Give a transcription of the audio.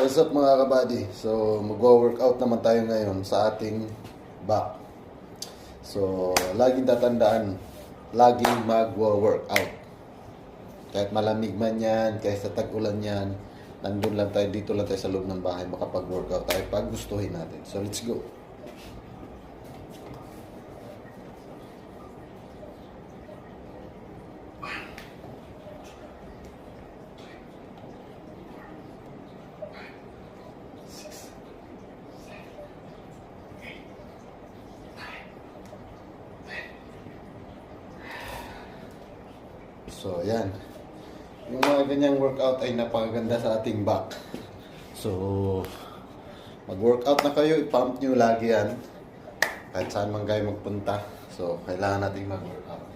What's up mga kabady? So magwo-workout naman tayo ngayon sa ating back. So laging tatandaan, laging magwo-workout. Kahit malamig man yan, kahit sa tag-ulan yan, nandun lang tayo, dito lang tayo sa loob ng bahay, makapag-workout tayo pag gustuhin natin. So let's go! So, yan. Yung mga ganyang workout ay napakaganda sa ating back. So, mag-workout na kayo, i-pump nyo lagi yan. Kahit saan man kayo magpunta. So, kailangan natin mag-workout.